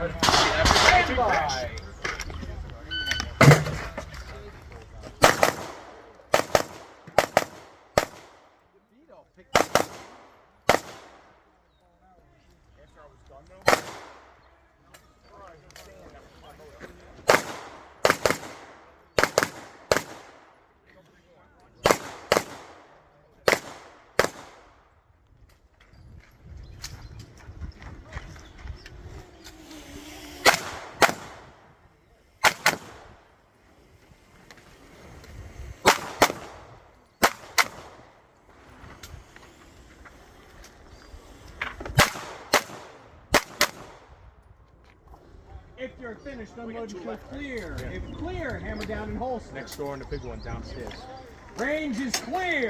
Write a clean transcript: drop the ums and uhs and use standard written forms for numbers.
Stand by. If you're finished, unload until clear. If clear, hammer down and holster. Next door and the big one downstairs. Range is clear.